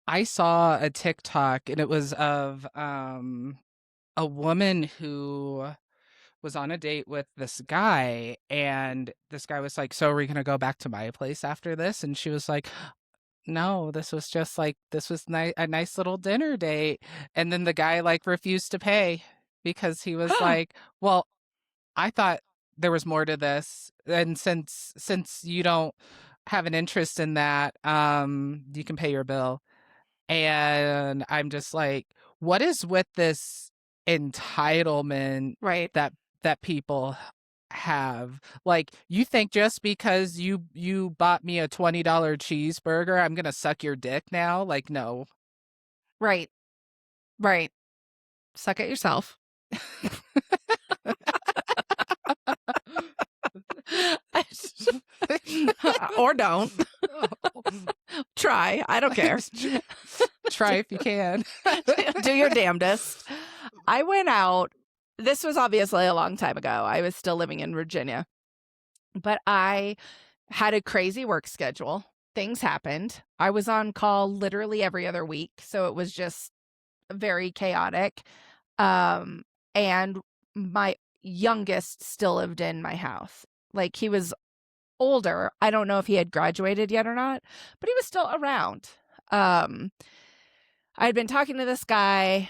I saw a TikTok and it was of a woman who was on a date with this guy, and this guy was like, "So are we gonna go back to my place after this?" And she was like, "No, this was just like a nice little dinner date." And then the guy like refused to pay because he was like, "Well, I thought there was more to this, and since you don't have an interest in that, you can pay your bill." And I'm just like, what is with this entitlement Right. that people have? Like, you think just because you bought me a $20 cheeseburger, I'm gonna suck your dick now? Like, no. Right. Right. Suck it yourself. Or don't. Try. I don't care. Try if you can. Do your damnedest. I went out. This was obviously a long time ago. I was still living in Virginia. But I had a crazy work schedule. Things happened. I was on call literally every other week. So it was just very chaotic. And my youngest still lived in my house. Like, he was older. I don't know if he had graduated yet or not, but he was still around. I had been talking to this guy.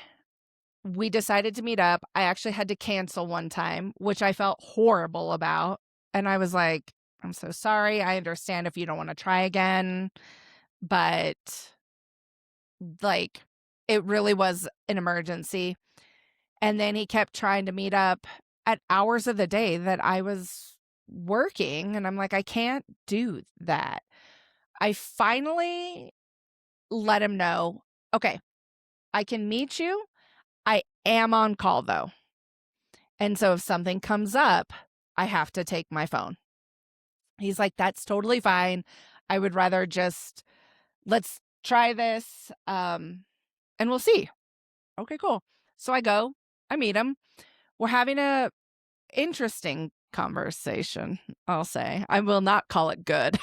We decided to meet up. I actually had to cancel one time, which I felt horrible about. And I was like, I'm so sorry. I understand if you don't want to try again, but like, it really was an emergency. And then he kept trying to meet up at hours of the day that I was working. And I'm like, I can't do that. I finally let him know, okay, I can meet you. I am on call though. And so if something comes up, I have to take my phone. He's like, that's totally fine. I would rather just, let's try this. And we'll see. Okay, cool. So I go, I meet him. We're having a interesting conversation, I'll say. I will not call it good.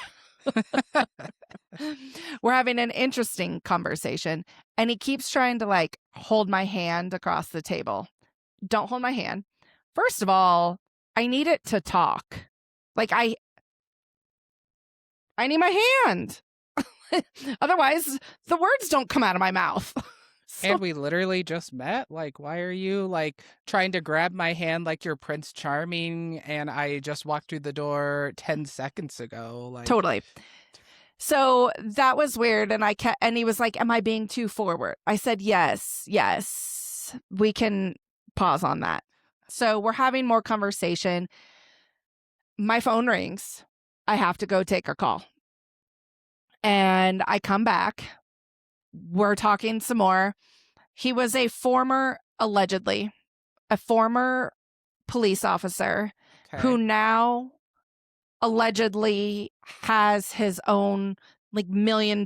We're having an interesting conversation, and he keeps trying to like hold my hand across the table. Don't hold my hand. First of all, I need it to talk. Like, I need my hand. Otherwise, the words don't come out of my mouth. And we literally just met. Like, why are you like trying to grab my hand like you're Prince Charming and I just walked through the door 10 seconds ago? Like, totally. So that was weird. And he was like, am I being too forward? I said, yes. We can pause on that. So we're having more conversation. My phone rings. I have to go take a call. And I come back. We're talking some more. He was allegedly, a former police officer who now allegedly has his own like $1 million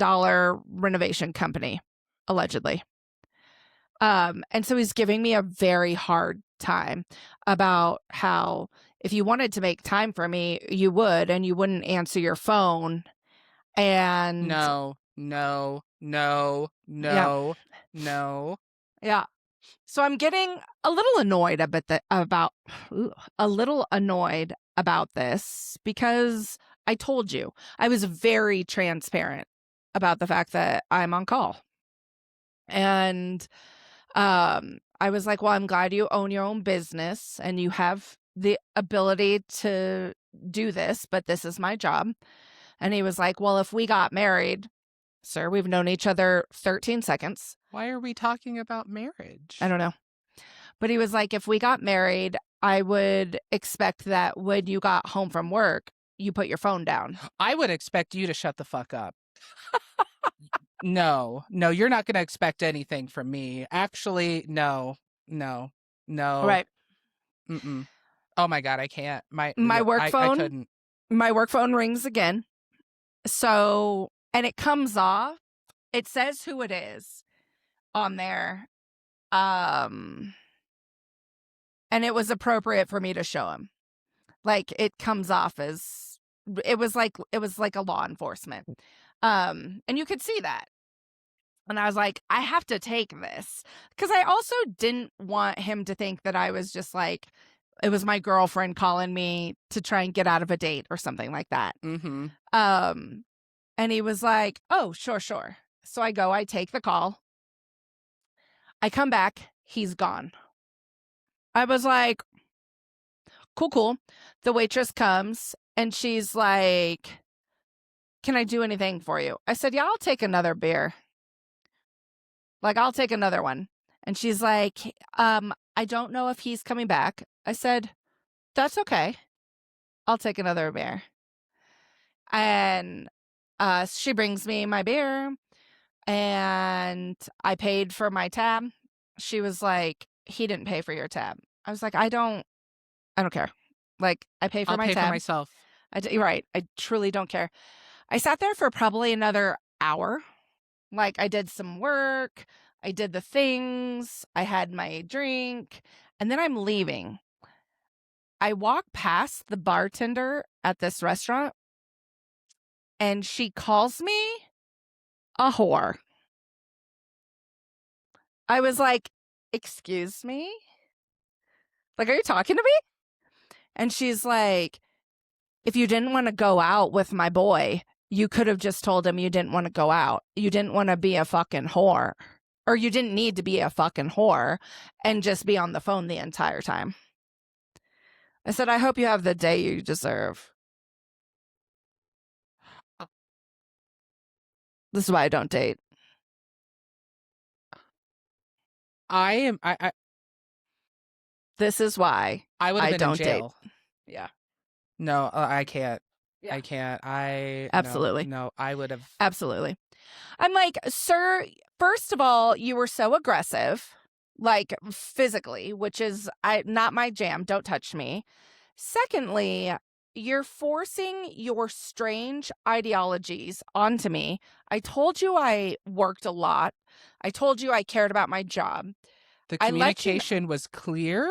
renovation company, allegedly. And so he's giving me a very hard time about how if you wanted to make time for me, you would, and you wouldn't answer your phone. And no. Yeah. So I'm getting a little annoyed about this because I told you. I was very transparent about the fact that I'm on call. And I was like, well, I'm glad you own your own business and you have the ability to do this, but this is my job. And he was like, well, if we got married, sir, we've known each other 13 seconds. Why are we talking about marriage? I don't know. But he was like, if we got married, I would expect that when you got home from work, you put your phone down. I would expect you to shut the fuck up. No, you're not going to expect anything from me. Actually, no. Right. Mm-mm. Oh my God, I can't. My work phone. I couldn't. My work phone rings again. So, and it comes off, it says who it is on there. And it was appropriate for me to show him. Like, it comes off as, it was like a law enforcement. And you could see that. And I was like, I have to take this. Because I also didn't want him to think that I was just like, it was my girlfriend calling me to try and get out of a date or something like that. Mm-hmm. And he was like, oh, sure. So I take the call. I come back, he's gone. I was like, cool. The waitress comes and she's like, can I do anything for you? I said, yeah, I'll take another beer. Like, I'll take another one. And she's like, I don't know if he's coming back. I said, that's okay. I'll take another beer. And she brings me my beer and I paid for my tab. She was like, he didn't pay for your tab. I was like, I don't care. Like, I pay for I'll my pay tab. for myself. You're right. I truly don't care. I sat there for probably another hour. Like, I did some work. I did the things. I had my drink. And then I'm leaving. I walk past the bartender at this restaurant and she calls me a whore. I was like, excuse me? Like, are you talking to me? And she's like, if you didn't want to go out with my boy, you could have just told him you didn't want to go out. You didn't want to be a fucking whore. Or you didn't need to be a fucking whore and just be on the phone the entire time. I said, I hope you have the day you deserve. This is why I don't date. This is why I would have been in don't jail. date. Yeah. No, I can't. Yeah. I can't. Absolutely. No, I would have. Absolutely. I'm like, sir, first of all, you were so aggressive, like physically, which is not my jam. Don't touch me. Secondly, you're forcing your strange ideologies onto me. I told you I worked a lot. I told you I cared about my job. The communication was clear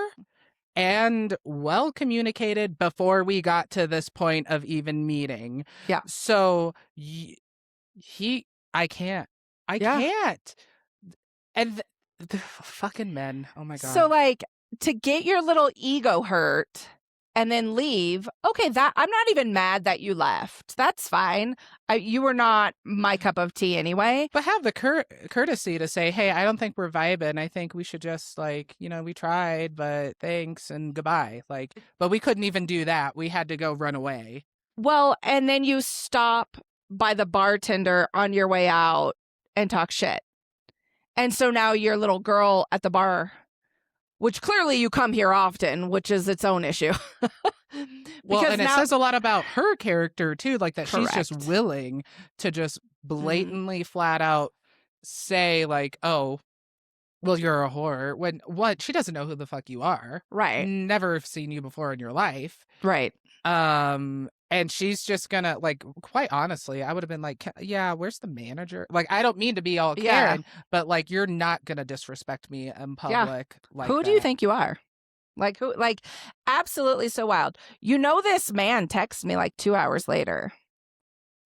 and well communicated before we got to this point of even meeting. Yeah. So I can't. And the fucking men. Oh my God. So, like, to get your little ego hurt and then leave, okay, that I'm not even mad that you left. That's fine. You were not my cup of tea anyway. But have the courtesy to say, hey, I don't think we're vibing. I think we should just, like, we tried, but thanks and goodbye. Like, but we couldn't even do that. We had to go run away. Well, and then you stop by the bartender on your way out and talk shit. And so now your little girl at the bar, which clearly you come here often, which is its own issue. Well, and it says a lot about her character, too, like that Correct. She's just willing to just blatantly, flat out say, like, oh, well, you're a whore. When what? She doesn't know who the fuck you are. Right. Never seen you before in your life. Right. And she's just gonna, like, quite honestly, I would have been like, yeah, where's the manager? Like, I don't mean to be all Karen, but, like, you're not gonna disrespect me in public. Like, who do you think you are? Like, who? Like, absolutely so wild. This man texted me like 2 hours later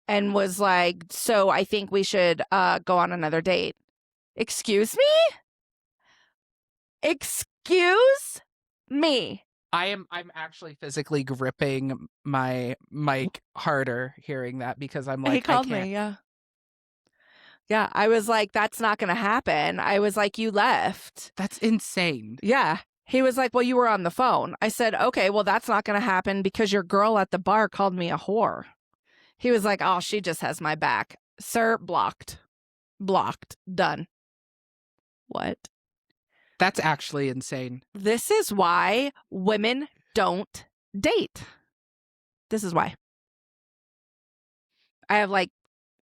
and was like, so I think we should go on another date. Excuse me? Excuse me? I'm actually physically gripping my mic harder hearing that because I'm like, he called I can't. me, yeah. I was like, that's not gonna happen. I was like, you left. That's insane. Yeah. He was like, well, you were on the phone. I said, okay, well, that's not gonna happen because your girl at the bar called me a whore. He was like, oh, she just has my back. Sir, blocked. Done. What? That's actually insane. This is why women don't date. This is why. I have, like,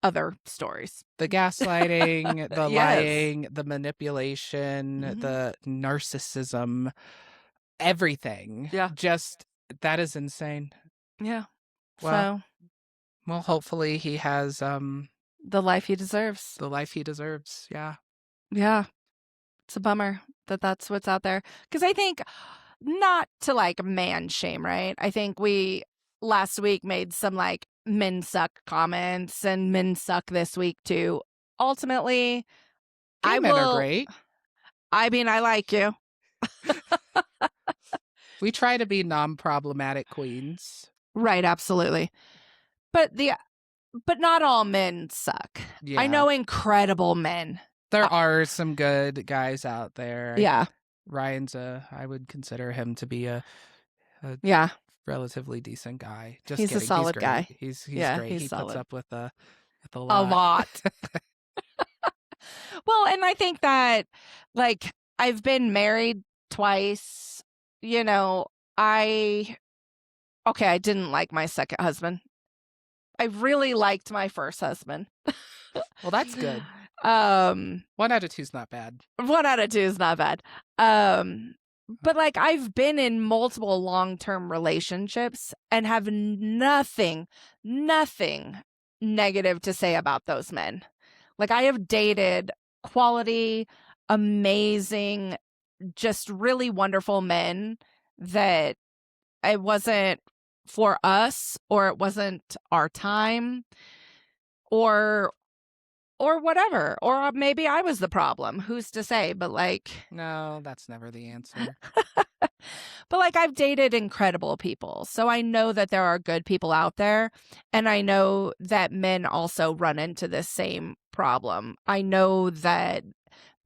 other stories. The gaslighting, the Yes. lying, the manipulation, the narcissism, everything. Yeah. Just, that is insane. Yeah. Wow. So, Well, hopefully he has The life he deserves. the life he deserves. Yeah. Yeah. It's a bummer that that's what's out there. Because I think, not to like man shame, right? I think we last week made some like men suck comments, and men suck this week too. Ultimately, Gay I men are will, great. I mean, I like you. We try to be non-problematic queens. Right, absolutely. But not all men suck. I Yeah. know incredible men. There are some good guys out there. Yeah. Ryan's I would consider him to be a Yeah. relatively decent guy. Just He's a kidding. He's solid great. guy. He's Yeah, great. he's He puts solid. up with a A lot. lot. Well, and I think that, like, I've been married twice. You know, I didn't like my second husband. I really liked my first husband. Well, that's good. 1 1 out of 2 is not bad. 1 out of 2 is not bad. But like, I've been in multiple long-term relationships and have nothing negative to say about those men. Like, I have dated quality, amazing, just really wonderful men that it wasn't for us, or it wasn't our time, or whatever, or maybe I was the problem. Who's to say? But like, No, that's never the answer. but like, I've dated incredible people. So I know that there are good people out there. And I know that men also run into this same problem. I know that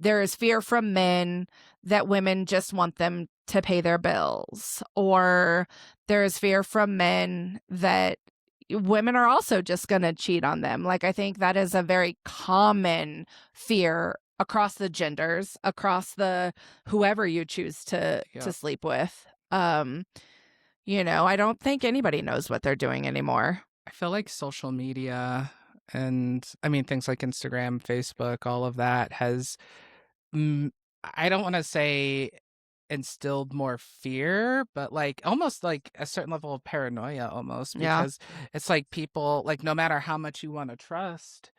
there is fear from men that women just want them to pay their bills, or there is fear from men that women are also just going to cheat on them. Like, I think that is a very common fear across the genders, across the whoever you choose to Yep. sleep with. I don't think anybody knows what they're doing anymore. I feel like social media and I mean things like Instagram, Facebook, all of that has I don't want to say instilled more fear, but like almost like a certain level of paranoia almost, Yeah. because it's like people, like, no matter how much you want to trust,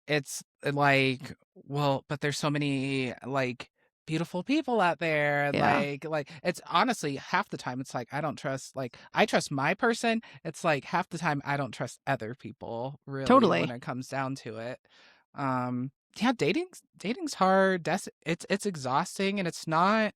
it's like, well, but there's so many like beautiful people out there, and Yeah. like it's honestly half the time it's like I trust my person. It's like half the time I don't trust other people really Totally. when it comes down to it. Yeah, dating's hard. It's exhausting, and it's not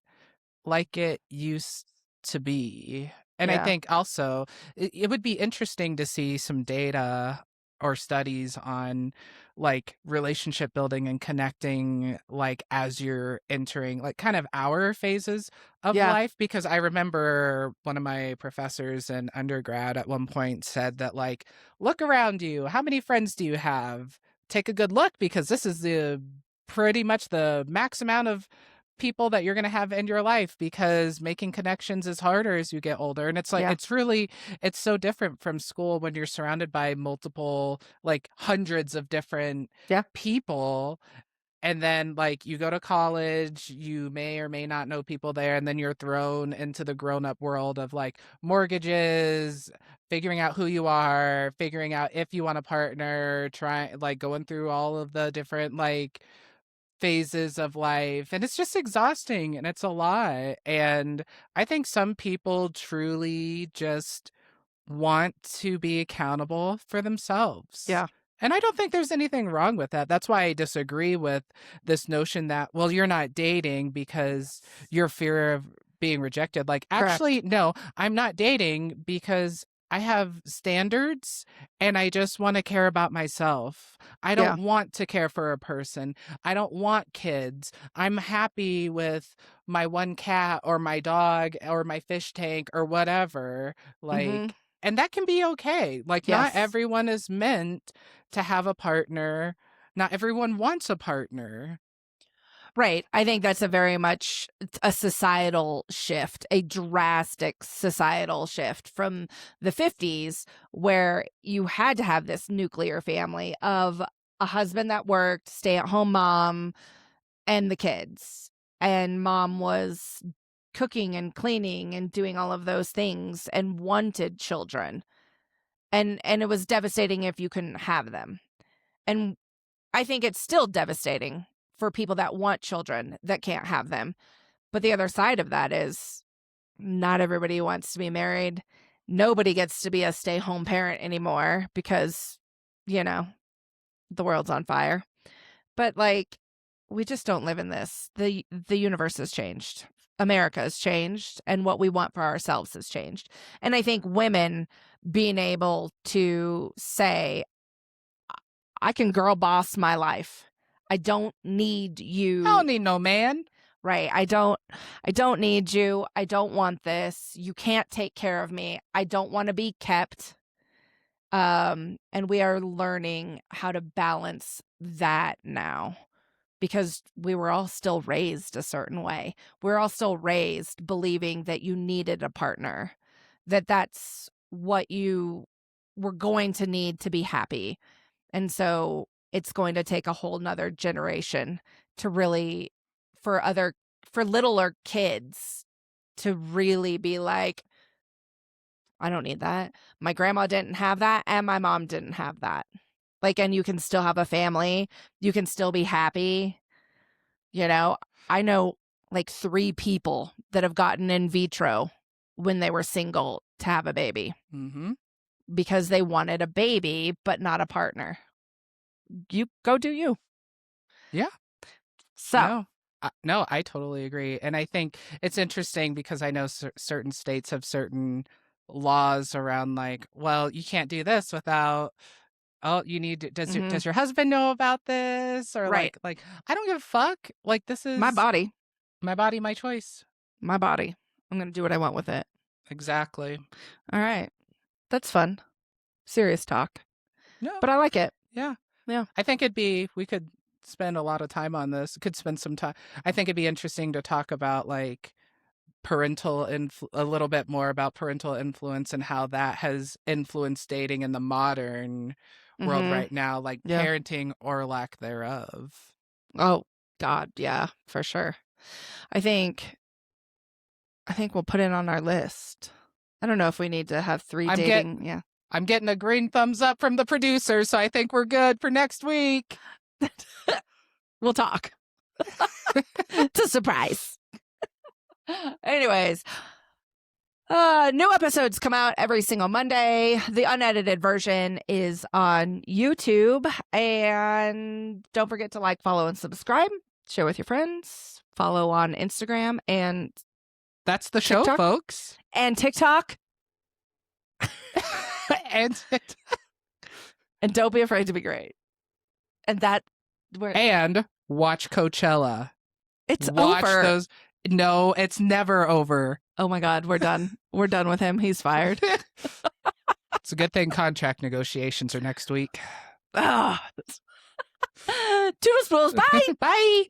like it used to be. And I Yeah. think also it would be interesting to see some data or studies on like relationship building and connecting, like as you're entering like kind of our phases of Yeah. life, because I remember one of my professors in undergrad at one point said that, like, look around you, how many friends do you have? Take a good look, because this is the pretty much the max amount of people that you're going to have in your life, because making connections is harder as you get older. And it's like, Yeah. it's so different from school when you're surrounded by multiple, like hundreds of different Yeah. people. And then like you go to college, you may or may not know people there. And then you're thrown into the grown up world of like mortgages, figuring out who you are, figuring out if you want a partner, going through all of the different like phases of life, and it's just exhausting and it's a lot. And I think some people truly just want to be accountable for themselves. Yeah. And I don't think there's anything wrong with that. That's why I disagree with this notion that, well, you're not dating because your fear of being rejected. Like, Correct. actually, no, I'm not dating because I have standards and I just want to care about myself. I don't want to care for a person. I don't want kids. I'm happy with my one cat or my dog or my fish tank or whatever. Like, and that can be okay. Like, not Yes. everyone is meant to have a partner. Not everyone wants a partner. Right. I think that's a very much a societal shift, a drastic societal shift from the 50s, where you had to have this nuclear family of a husband that worked, stay-at-home mom, and the kids. And mom was cooking and cleaning and doing all of those things and wanted children. And it was devastating if you couldn't have them. And I think it's still devastating for people that want children that can't have them. But the other side of that is not everybody wants to be married. Nobody gets to be a stay-home parent anymore because, you know, the world's on fire. But like, we just don't live in this. The universe has changed. America has changed, and what we want for ourselves has changed. And I think women being able to say, I can girl boss my life. I don't need you. I don't need no man. Right. I don't need you. I don't want this. You can't take care of me. I don't want to be kept. And we are learning how to balance that now, because we were all still raised a certain way. We're all still raised believing that you needed a partner, that that's what you were going to need to be happy. And so it's going to take a whole nother generation to really, for littler kids to really be like, I don't need that. My grandma didn't have that, and my mom didn't have that. Like, and you can still have a family. You can still be happy. You know, I know like 3 people that have gotten in vitro when they were single to have a baby because they wanted a baby, but not a partner. You go do you. Yeah. So. No, I totally agree. And I think it's interesting because I know certain states have certain laws around like, well, you can't do this without, oh, you need to, does your husband know about this? Or right. like, I don't give a fuck. Like, this is my body, my choice. My body. I'm going to do what I want with it. Exactly. All right. That's fun. Serious talk. No. But I like it. Yeah. Yeah. I think we could spend a lot of time on this. Could spend some time. I think it'd be interesting to talk about like a little bit more about parental influence and how that has influenced dating in the modern world right now, like parenting or lack thereof. Oh God, yeah, for sure. I think we'll put it on our list. I don't know if we need to have 3 dating. I'm getting a green thumbs up from the producer, so I think we're good for next week. We'll talk. It's a surprise. Anyways, new episodes come out every single Monday. The unedited version is on YouTube. And don't forget to like, follow, and subscribe. Share with your friends. Follow on Instagram and that's the show, TikTok, folks. And TikTok. And TikTok. And don't be afraid to be great. And watch Coachella. It's watch over. Those. No, it's never over. Oh my God, we're done. We're done with him. He's fired. It's a good thing contract negotiations are next week. Toodles, bye. Bye.